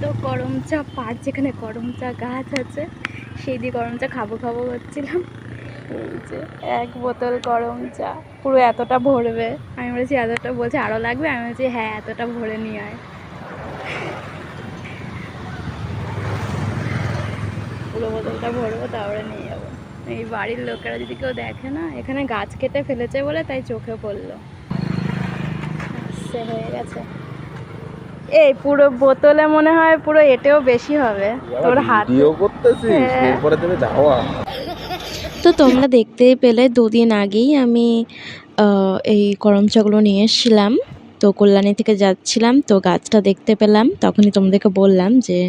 তো করম চা পাট, যেখানে করম চা গাছ আছে সেই দিয়ে করম চা খাবো খাবো করছিলাম। এই যে 1 বোতল করম চা, পুরো এতটা ভরবে। আমি বলেছি এতটা, বলছে আরও লাগবে। আমি বলছি হ্যাঁ এতটা ভরে নিয়ে আয়। পুরো বোতলটা ভরবো, তারপরে নিয়ে যাবো। এই বাড়ির লোকেরা যদি কেউ দেখে না, এখানে গাছ কেটে ফেলেছে বলে তাই চোখে পড়লো। সে হয়ে গেছে। এই পুরো বোতলে মনে হয় পুরো এতেও বেশি হবে তোর হাত। তো তোমরা দেখতেই পেলে 2 দিন আগেই আমি এই করম চাগুলো নিয়ে এসেছিলাম। তো কল্যাণী থেকে যাচ্ছিলাম, তো গাছটা দেখতে পেলাম, তখনই তোমাদেরকে বললাম যে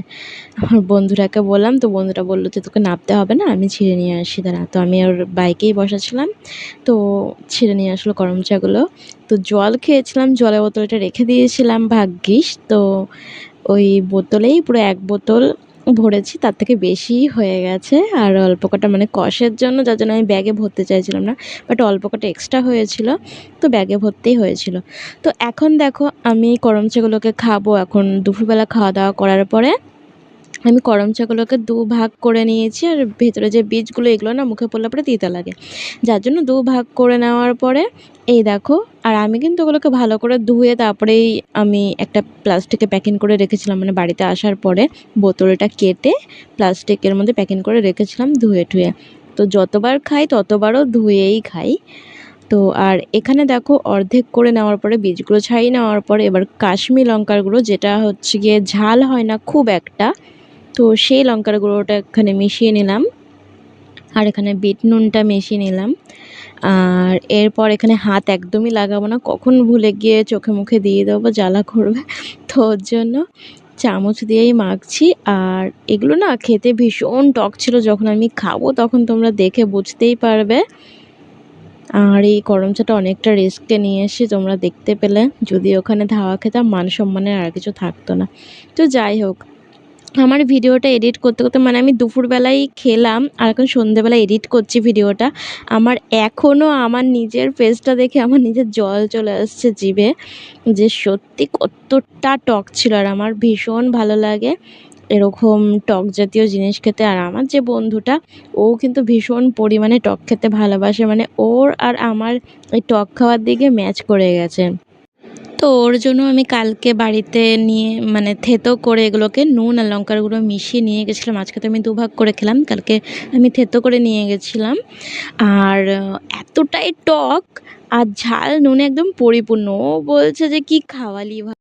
আমার বন্ধুরাকে বললাম, তো বন্ধুরা বললো যে তোকে নামতে হবে না, আমি ছিঁড়ে নিয়ে আসি দাঁড়া। তো আমি ওর বাইকেই বসাছিলাম, তো ছিঁড়ে নিয়ে আসলো করম চাগুলো। তো জল খেয়েছিলাম, জলের বোতলটা রেখে দিয়েছিলাম ভাগ্যিস। তো ওই বোতলেই পুরো 1 বোতল ভরেছি, তার থেকে বেশি হয়ে গেছে। আর অল্প কটা মানে কষের জন্য, যার জন্য আমি ব্যাগে ভরতে চাইছিলাম না, বাট অল্প কটা এক্সট্রা হয়েছিল, তো ব্যাগে ভরতেই হয়েছিল। তো এখন দেখো আমি করম চাগুলোকে খাবো। এখন দুপুরবেলা খাওয়া দাওয়া করার পরে আমি করম চাগুলোকে 2 ভাগ করে নিয়েছি। আর ভেতরে যে বীজগুলো, এগুলো না মুখে পড়লে পরে তিতা লাগে, যার জন্য 2 ভাগ করে নেওয়ার পরে এই দেখো। আর আমি কিন্তু ওগুলোকে ভালো করে ধুয়ে তারপরেই আমি একটা প্লাস্টিকে প্যাকিং করে রেখেছিলাম, মানে বাড়িতে আসার পরে বোতলটা কেটে প্লাস্টিকের মধ্যে প্যাকিং করে রেখেছিলাম ধুয়ে টুয়ে। তো যতবার খাই ততবারও ধুয়েই খাই। তো আর এখানে দেখো অর্ধেক করে নেওয়ার পরে, বীজগুলো ছাড়িয়ে নেওয়ার পরে, এবার কাশ্মীর লঙ্কার গুঁড়ো, যেটা হচ্ছে গিয়ে ঝাল হয় না খুব একটা, তো সেই লঙ্কার গুঁড়োটা এখানে মিশিয়ে নিলাম। আর এখানে বিট নুনটা মিশিয়ে নিলাম। আর এরপর এখানে হাত একদমই লাগাবো না, কখন ভুলে গিয়ে চোখে মুখে দিয়ে দেবো, জ্বালা করবে। তো ওর জন্য চামচ দিয়েই মাখছি। আর এগুলো না খেতে ভীষণ টক ছিল, যখন আমি খাবো তখন তোমরা দেখে বুঝতেই পারবে। আর এই করম চাটা অনেকটা রিস্কে নিয়ে এসেছি, তোমরা দেখতে পেলে। যদি ওখানে ধাওয়া খেতাম, মান সম্মানের আর কিছু থাকতো না। তো যাই হোক, আমার ভিডিওটা এডিট করতে করতে, মানে আমি দুপুরবেলায় খেলাম আর এখন সন্ধ্যেবেলায় এডিট করছি ভিডিওটা। আমার এখনও আমার নিজের ফেসটা দেখে আমার নিজের জল চলে আসছে জিভে, যে সত্যি কতটা টক ছিল। আর আমার ভীষণ ভালো লাগে এরকম টক জাতীয় জিনিস খেতে। আর আমার যে বন্ধুটা, ও কিন্তু ভীষণ পরিমাণে টক খেতে ভালোবাসে, মানে ওর আর আমার এই টক খাওয়ার দিকে ম্যাচ করে গেছে। তো ওর জন্য আমি কালকে বাড়িতে নিয়ে, মানে থেতো করে এগুলোকে নুন আর লঙ্কার গুঁড়ো মিশিয়ে নিয়ে গেছিলাম। আজকে তো আমি 2 ভাগ করে খেলাম, কালকে আমি থেতো করে নিয়ে গেছিলাম। আর এতটাই টক আর ঝাল, নুনে একদম পরিপূর্ণ। ও বলছে যে কি খাওয়ালি।